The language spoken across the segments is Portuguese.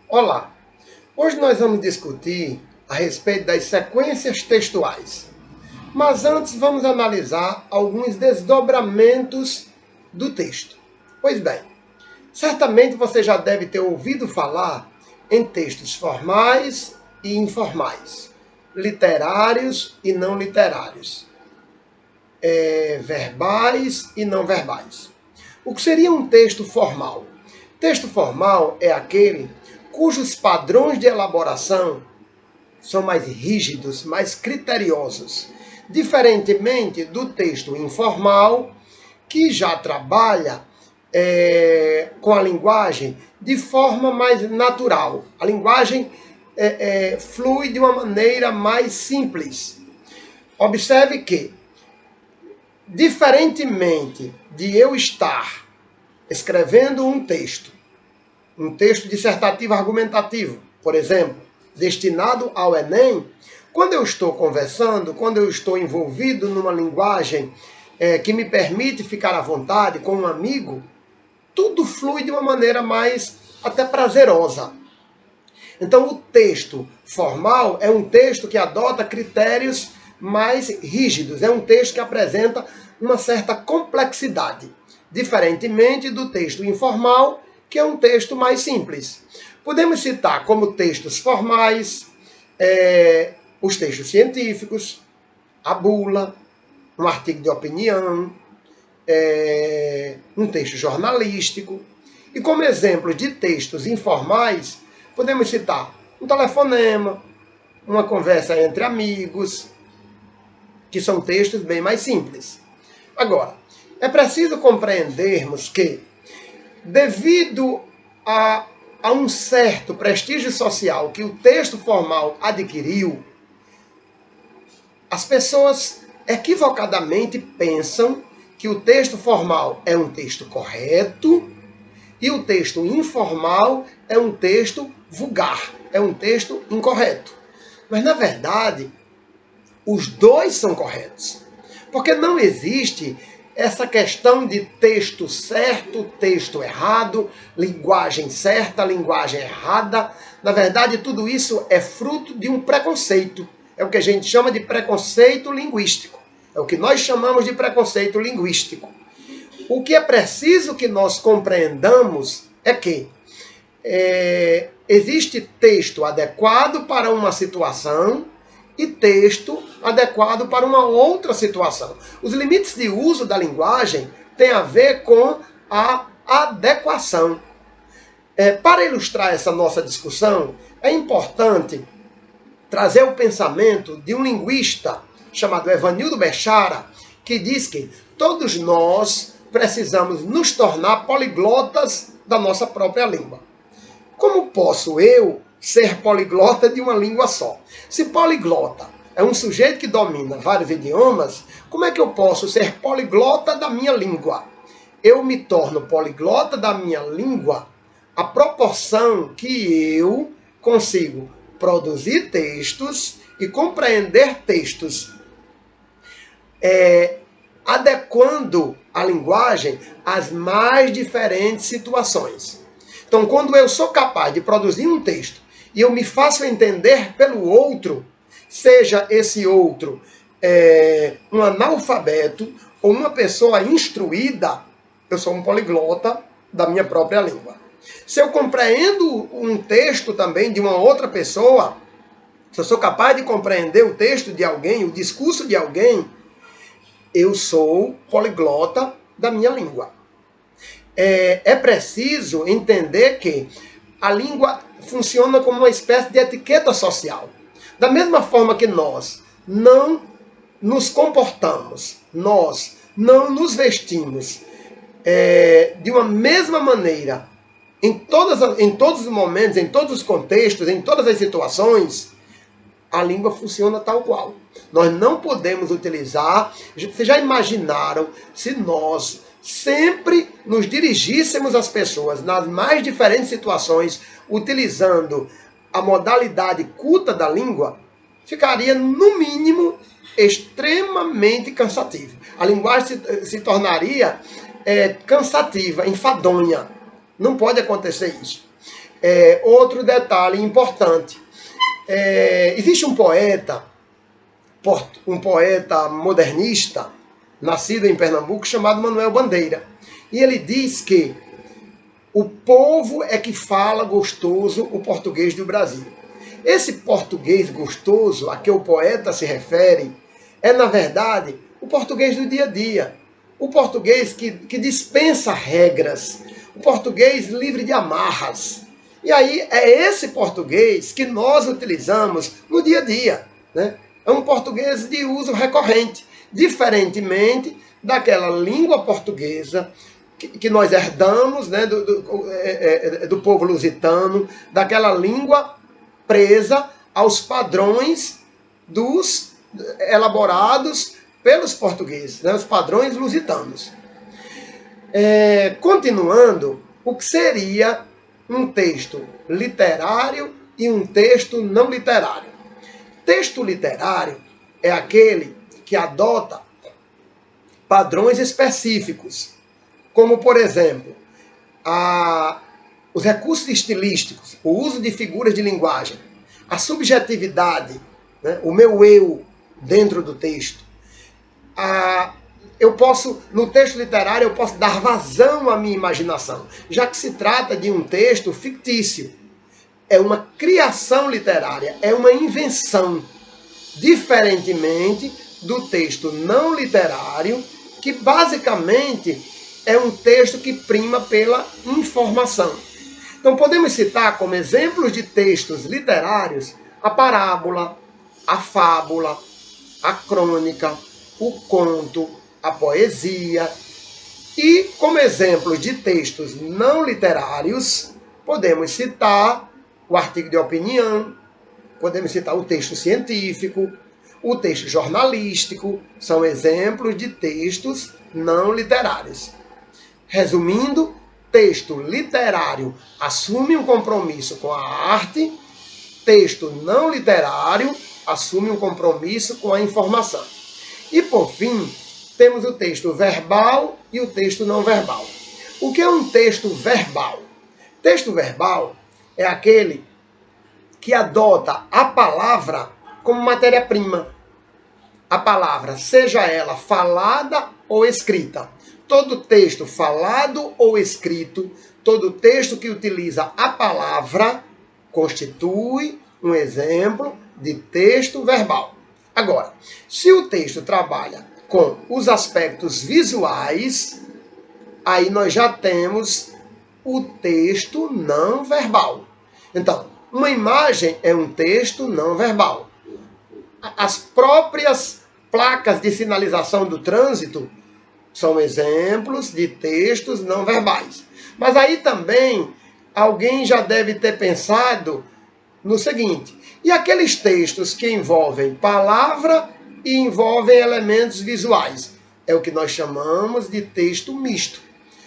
Olá! Hoje nós vamos discutir a respeito das sequências textuais. Mas antes vamos analisar alguns desdobramentos do texto. Pois bem, certamente você já deve ter ouvido falar em textos formais e informais, literários e não literários, verbais e não verbais. O que seria um texto formal? Texto formal é aquele cujos padrões de elaboração são mais rígidos, mais criteriosos, diferentemente do texto informal, que já trabalha com a linguagem de forma mais natural. A linguagem flui de uma maneira mais simples. Observe que, diferentemente de eu estar escrevendo um texto dissertativo argumentativo, por exemplo, destinado ao Enem, quando eu estou conversando, quando eu estou envolvido numa linguagem que me permite ficar à vontade com um amigo, tudo flui de uma maneira mais até prazerosa. Então, o texto formal é um texto que adota critérios mais rígidos, é um texto que apresenta uma certa complexidade, diferentemente do texto informal, que é um texto mais simples. Podemos citar como textos formais os textos científicos, a bula, um artigo de opinião, um texto jornalístico. E como exemplo de textos informais, podemos citar um telefonema, uma conversa entre amigos, que são textos bem mais simples. Agora, é preciso compreendermos que, devido a um certo prestígio social que o texto formal adquiriu, as pessoas equivocadamente pensam que o texto formal é um texto correto e o texto informal é um texto vulgar, é um texto incorreto. Mas, na verdade, os dois são corretos. Porque não existe essa questão de texto certo, texto errado, linguagem certa, linguagem errada. Na verdade, tudo isso é fruto de um preconceito. É o que a gente chama de preconceito linguístico. É o que nós chamamos de preconceito linguístico. O que é preciso que nós compreendamos é que existe texto adequado para uma situação e texto adequado para uma outra situação. Os limites de uso da linguagem têm a ver com a adequação. Para ilustrar essa nossa discussão, é importante trazer o pensamento de um linguista chamado Evanildo Bechara, que diz que todos nós precisamos nos tornar poliglotas da nossa própria língua. Como posso eu ser poliglota de uma língua só? Se poliglota é um sujeito que domina vários idiomas, como é que eu posso ser poliglota da minha língua? Eu me torno poliglota da minha língua à proporção que eu consigo produzir textos e compreender textos, adequando a linguagem às mais diferentes situações. Então, quando eu sou capaz de produzir um texto e eu me faço entender pelo outro, seja esse outro um analfabeto ou uma pessoa instruída, eu sou um poliglota da minha própria língua. Se eu compreendo um texto também de uma outra pessoa, se eu sou capaz de compreender o texto de alguém, o discurso de alguém, eu sou poliglota da minha língua. É preciso entender que a língua funciona como uma espécie de etiqueta social. Da mesma forma que nós não nos comportamos, nós não nos vestimos de uma mesma maneira em todos os momentos, em todos os contextos, em todas as situações, a língua funciona tal qual. Nós não podemos utilizar... Vocês já imaginaram se nós sempre nos dirigíssemos às pessoas nas mais diferentes situações, utilizando a modalidade culta da língua? Ficaria, no mínimo, extremamente cansativo. A linguagem se tornaria cansativa, enfadonha. Não pode acontecer isso. outro detalhe importante. Existe um poeta modernista, nascido em Pernambuco, chamado Manuel Bandeira. E ele diz que o povo é que fala gostoso o português do Brasil. Esse português gostoso a que o poeta se refere é, na verdade, o português do dia a dia. O português que dispensa regras. O português livre de amarras. E aí é esse português que nós utilizamos no dia a dia, né? É um português de uso recorrente, diferentemente daquela língua portuguesa que nós herdamos, né, do povo lusitano, daquela língua presa aos padrões elaborados pelos portugueses, né, os padrões lusitanos. Continuando, o que seria um texto literário e um texto não literário? Texto literário é aquele que adota padrões específicos, como, por exemplo, os recursos estilísticos, o uso de figuras de linguagem, a subjetividade, né, o meu eu dentro do texto. No texto literário, eu posso dar vazão à minha imaginação, já que se trata de um texto fictício. É uma criação literária, é uma invenção, diferentemente do texto não literário, que basicamente é um texto que prima pela informação. Então podemos citar como exemplos de textos literários a parábola, a fábula, a crônica, o conto, a poesia. E como exemplos de textos não literários, podemos citar o artigo de opinião, podemos citar o texto científico, o texto jornalístico, são exemplos de textos não literários. Resumindo, texto literário assume um compromisso com a arte, texto não literário assume um compromisso com a informação. E, por fim, temos o texto verbal e o texto não verbal. O que é um texto verbal? Texto verbal é aquele que adota a palavra como matéria-prima. A palavra, seja ela falada ou escrita. Todo texto falado ou escrito, todo texto que utiliza a palavra, constitui um exemplo de texto verbal. Agora, se o texto trabalha com os aspectos visuais, aí nós já temos o texto não verbal. Então, uma imagem é um texto não verbal. As próprias placas de sinalização do trânsito são exemplos de textos não verbais. Mas aí também alguém já deve ter pensado no seguinte: e aqueles textos que envolvem palavra e envolvem elementos visuais? É o que nós chamamos de texto misto.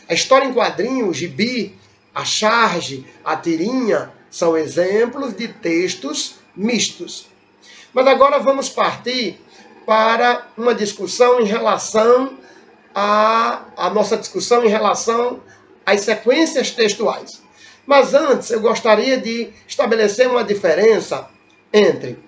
A história em quadrinho, o gibi, a charge, a tirinha, são exemplos de textos mistos. Mas agora vamos partir para uma discussão em relação a nossa discussão em relação às sequências textuais. Mas antes eu gostaria de estabelecer uma diferença entre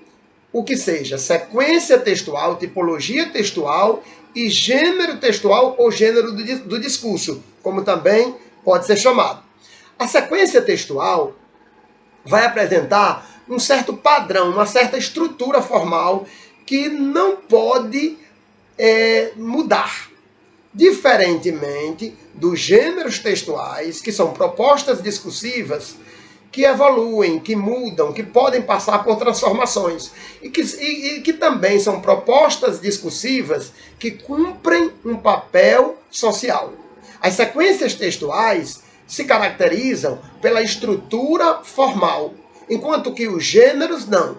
o que seja sequência textual, tipologia textual e gênero textual ou gênero do discurso, como também pode ser chamado. A sequência textual vai apresentar um certo padrão, uma certa estrutura formal que não pode mudar. Diferentemente dos gêneros textuais, que são propostas discursivas, que evoluem, que mudam, que podem passar por transformações, e que também são propostas discursivas que cumprem um papel social. As sequências textuais se caracterizam pela estrutura formal, enquanto que os gêneros não.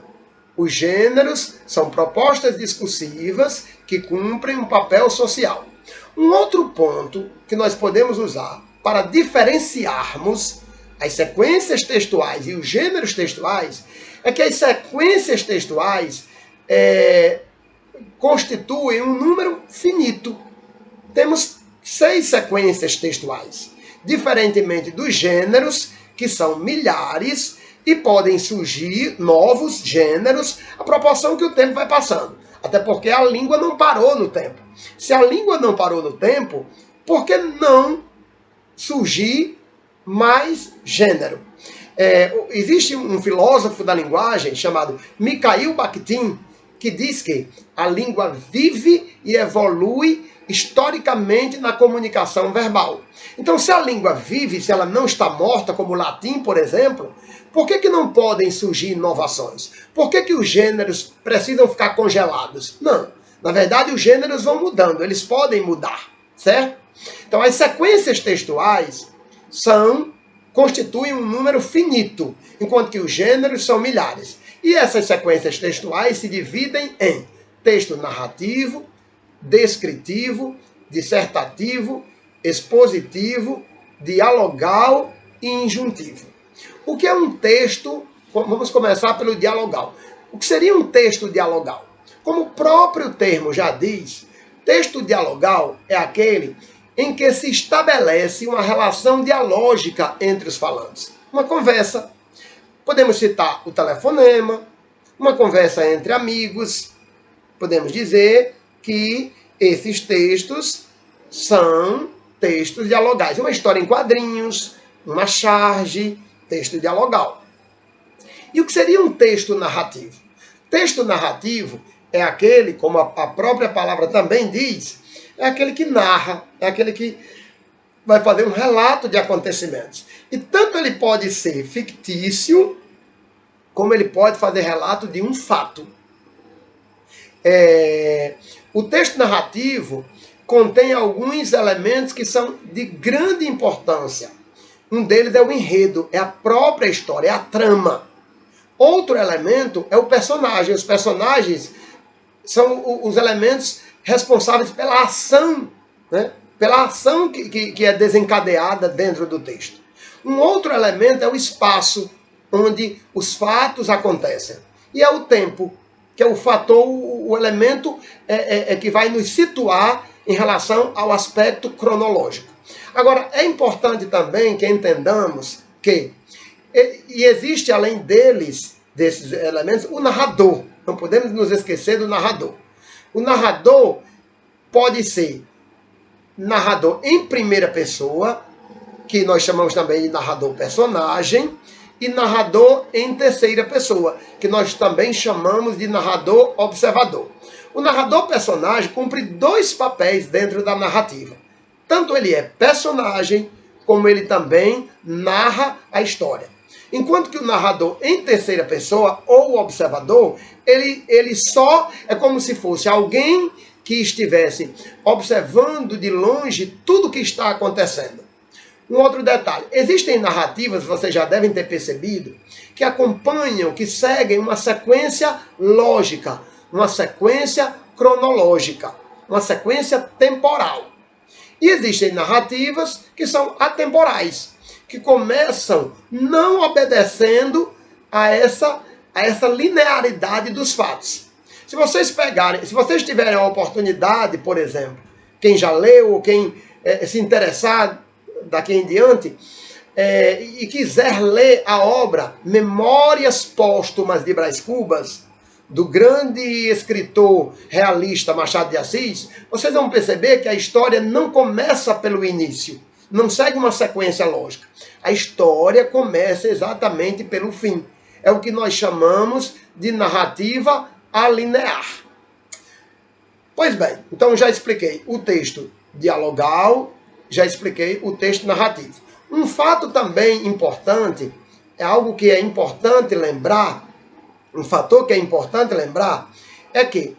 Os gêneros são propostas discursivas que cumprem um papel social. Um outro ponto que nós podemos usar para diferenciarmos as sequências textuais e os gêneros textuais é que as sequências textuais constituem um número finito. Temos 6 sequências textuais, diferentemente dos gêneros que são milhares e podem surgir novos gêneros à proporção que o tempo vai passando. Até porque a língua não parou no tempo. Se a língua não parou no tempo, por que não surgir mais gênero? Existe um filósofo da linguagem chamado Mikhail Bakhtin, que diz que a língua vive e evolui historicamente na comunicação verbal. Então, se a língua vive, se ela não está morta, como o latim, por exemplo, por que não podem surgir inovações? Por que os gêneros precisam ficar congelados? Não. Na verdade, os gêneros vão mudando, eles podem mudar, certo? Então, as sequências textuais constituem um número finito, enquanto que os gêneros são milhares. E essas sequências textuais se dividem em texto narrativo, descritivo, dissertativo, expositivo, dialogal e injuntivo. O que é um texto? Vamos começar pelo dialogal. O que seria um texto dialogal? Como o próprio termo já diz, texto dialogal é aquele em que se estabelece uma relação dialógica entre os falantes. Uma conversa. Podemos citar o telefonema, uma conversa entre amigos. Podemos dizer que esses textos são textos dialogais. Uma história em quadrinhos, uma charge, texto dialogal. E o que seria um texto narrativo? Texto narrativo é aquele, como a própria palavra também diz, é aquele que narra, é aquele que vai fazer um relato de acontecimentos. E tanto ele pode ser fictício, como ele pode fazer relato de um fato. O texto narrativo contém alguns elementos que são de grande importância. Um deles é o enredo, é a própria história, é a trama. Outro elemento é o personagem. Os personagens são os elementos responsáveis pela ação, né? Pela ação que é desencadeada dentro do texto. Um outro elemento é o espaço, onde os fatos acontecem. E é o tempo, que é o fator, o elemento que vai nos situar em relação ao aspecto cronológico. Agora, é importante também que entendamos que existe, além desses elementos, o narrador. Não podemos nos esquecer do narrador. O narrador pode ser narrador em primeira pessoa, que nós chamamos também de narrador personagem, e narrador em terceira pessoa, que nós também chamamos de narrador observador. O narrador personagem cumpre dois papéis dentro da narrativa. Tanto ele é personagem, como ele também narra a história. Enquanto que o narrador em terceira pessoa, ou observador, ele só é como se fosse alguém que estivesse observando de longe tudo o que está acontecendo. Um outro detalhe, existem narrativas, vocês já devem ter percebido, que acompanham, que seguem uma sequência lógica, uma sequência cronológica, uma sequência temporal. E existem narrativas que são atemporais, que começam não obedecendo a essa linearidade dos fatos. Se vocês tiverem a oportunidade, por exemplo, quem já leu ou quem se interessar daqui em diante, e quiser ler a obra Memórias Póstumas de Brás Cubas, do grande escritor realista Machado de Assis, vocês vão perceber que a história não começa pelo início, não segue uma sequência lógica. A história começa exatamente pelo fim. É o que nós chamamos de narrativa alinear. Pois bem, então já expliquei o texto dialogal, já expliquei o texto narrativo. Um fato também importante, é algo que é importante lembrar, um fator que é importante lembrar, é que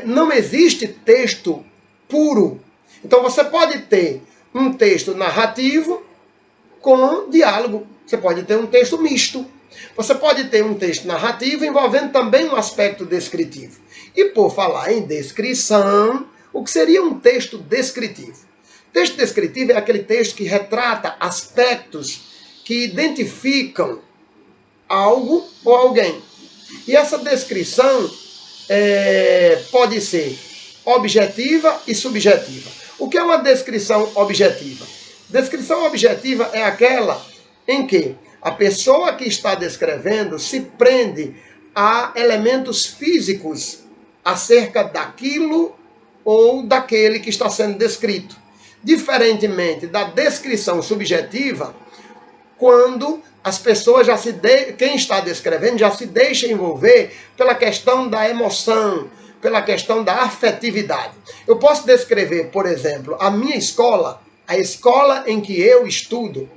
não existe texto puro. Então você pode ter um texto narrativo com diálogo. Você pode ter um texto misto. Você pode ter um texto narrativo envolvendo também um aspecto descritivo. E por falar em descrição, o que seria um texto descritivo? Texto descritivo é aquele texto que retrata aspectos que identificam algo ou alguém. E essa descrição pode ser objetiva e subjetiva. O que é uma descrição objetiva? Descrição objetiva é aquela em que a pessoa que está descrevendo se prende a elementos físicos acerca daquilo ou daquele que está sendo descrito. Diferentemente da descrição subjetiva, quando as pessoas quem está descrevendo já se deixa envolver pela questão da emoção, pela questão da afetividade. Eu posso descrever, por exemplo, a minha escola, a escola em que eu estudo,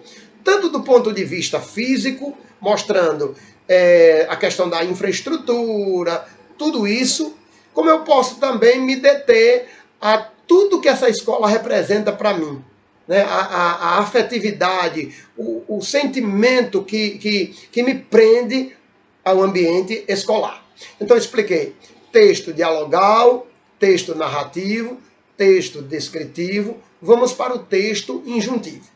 tanto do ponto de vista físico, mostrando a questão da infraestrutura, tudo isso, como eu posso também me deter a tudo que essa escola representa para mim. Né? A afetividade, o sentimento que me prende ao ambiente escolar. Então eu expliquei texto dialogal, texto narrativo, texto descritivo. Vamos para o texto injuntivo.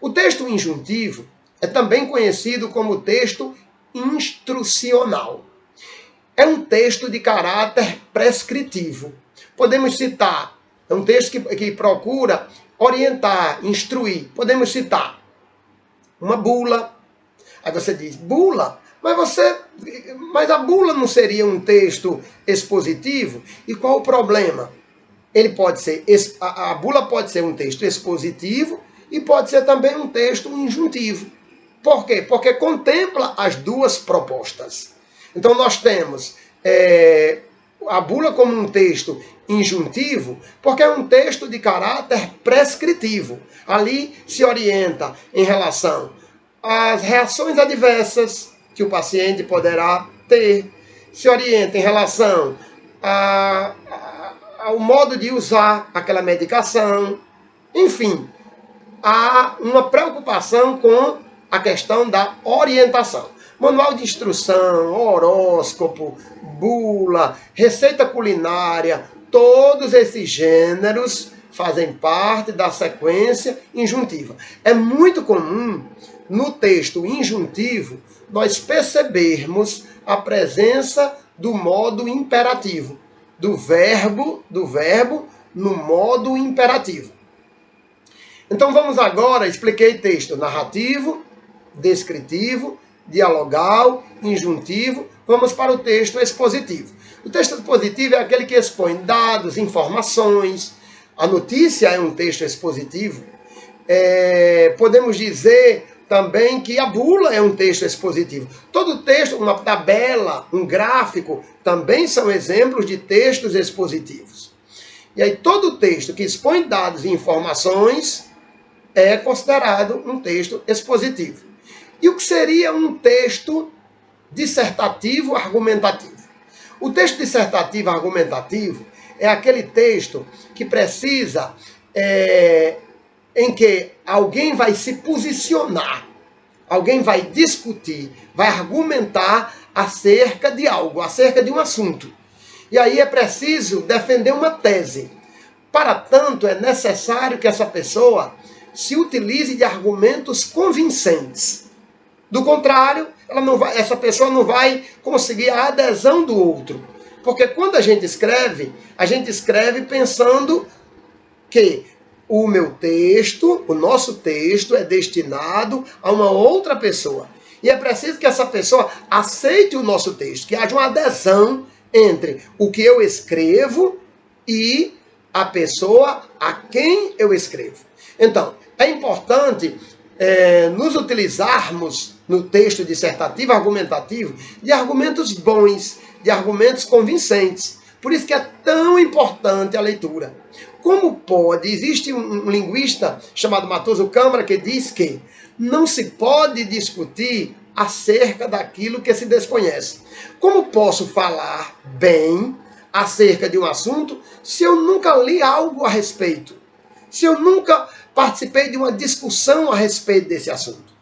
O texto injuntivo é também conhecido como texto instrucional. É um texto de caráter prescritivo. Podemos citar, é um texto que procura orientar, instruir. Podemos citar uma bula. Aí você diz, bula? Mas a bula não seria um texto expositivo? E qual o problema? Ele pode ser, a bula pode ser um texto expositivo e pode ser também um texto injuntivo. Por quê? Porque contempla as duas propostas. Então nós temos a bula como um texto injuntivo, porque é um texto de caráter prescritivo. Ali se orienta em relação às reações adversas que o paciente poderá ter, se orienta em relação ao modo de usar aquela medicação, enfim, há uma preocupação com a questão da orientação. Manual de instrução, horóscopo, bula, receita culinária, todos esses gêneros fazem parte da sequência injuntiva. É muito comum no texto injuntivo nós percebermos a presença do modo imperativo, do verbo no modo imperativo. Então vamos agora, expliquei texto narrativo, descritivo, dialogal, injuntivo, vamos para o texto expositivo. O texto expositivo é aquele que expõe dados, informações. A notícia é um texto expositivo. Podemos dizer também que a bula é um texto expositivo. Todo texto, uma tabela, um gráfico, também são exemplos de textos expositivos. E aí todo texto que expõe dados e informações é considerado um texto expositivo. E o que seria um texto dissertativo argumentativo? O texto dissertativo argumentativo é aquele texto que precisa, em que alguém vai se posicionar, alguém vai discutir, vai argumentar acerca de algo, acerca de um assunto. E aí é preciso defender uma tese. Para tanto, é necessário que essa pessoa se utilize de argumentos convincentes. Do contrário, essa pessoa não vai conseguir a adesão do outro. Porque quando a gente escreve pensando que o meu texto, o nosso texto é destinado a uma outra pessoa. E é preciso que essa pessoa aceite o nosso texto, que haja uma adesão entre o que eu escrevo e a pessoa a quem eu escrevo. Então, é importante nos utilizarmos no texto dissertativo, argumentativo, de argumentos bons, de argumentos convincentes. Por isso que é tão importante a leitura. Como pode? Existe um linguista chamado Matoso Câmara que diz que não se pode discutir acerca daquilo que se desconhece. Como posso falar bem acerca de um assunto se eu nunca li algo a respeito? Se eu nunca participei de uma discussão a respeito desse assunto?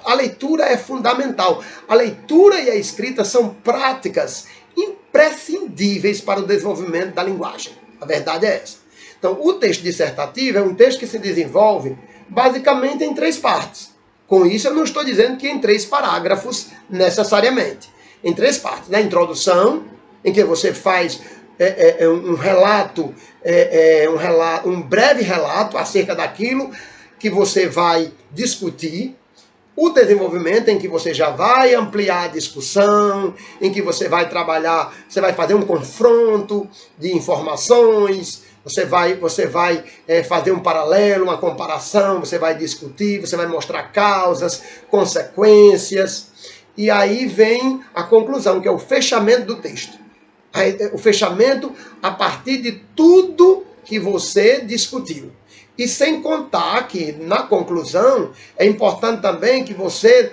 A leitura é fundamental. A leitura e a escrita são práticas imprescindíveis para o desenvolvimento da linguagem. A verdade é essa. Então, o texto dissertativo é um texto que se desenvolve basicamente em 3 partes. Com isso, eu não estou dizendo que em 3 parágrafos necessariamente. Em 3 partes. Na introdução, em que você faz um breve relato acerca daquilo que você vai discutir. O desenvolvimento em que você já vai ampliar a discussão, em que você vai trabalhar, você vai fazer um confronto de informações, você vai fazer um paralelo, uma comparação, você vai discutir, você vai mostrar causas, consequências, e aí vem a conclusão, que é o fechamento do texto. O fechamento a partir de tudo que você discutiu. E sem contar que, na conclusão, é importante também que você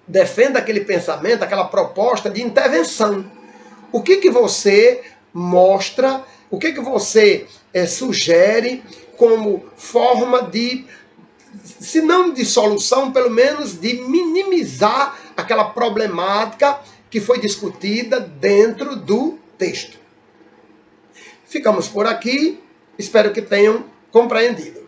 defenda aquele pensamento, aquela proposta de intervenção. O que você mostra, o que você sugere como forma de, se não de solução, pelo menos de minimizar aquela problemática que foi discutida dentro do texto. Ficamos por aqui, espero que tenham compreendido.